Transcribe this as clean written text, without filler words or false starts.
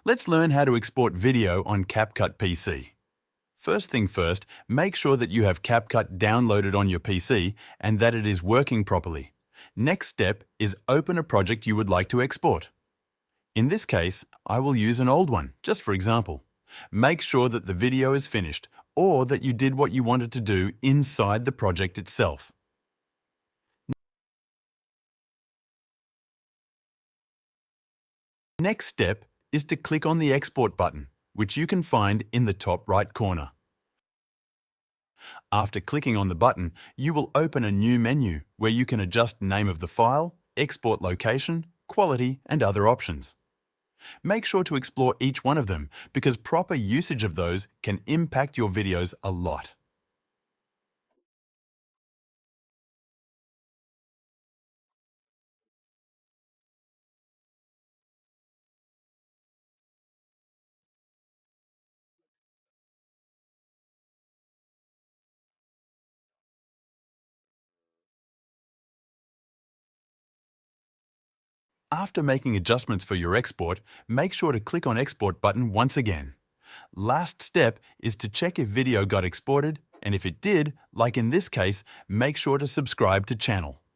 Let's learn how to export video on CapCut PC. First thing first, make sure that you have CapCut downloaded on your PC and that it is working properly. Next step is open a project you would like to export. In this case, I will use an old one, just for example. Make sure that the video is finished or that you did what you wanted to do inside the project itself. Next step is to click on the Export button, which you can find in the top right corner. After clicking on the button, you will open a new menu where you can adjust name of the file, export location, quality, and other options. Make sure to explore each one of them because proper usage of those can impact your videos a lot. After making adjustments for your export, make sure to click on Export button once again. Last step is to check if video got exported, and if it did, like in this case, make sure to subscribe to channel.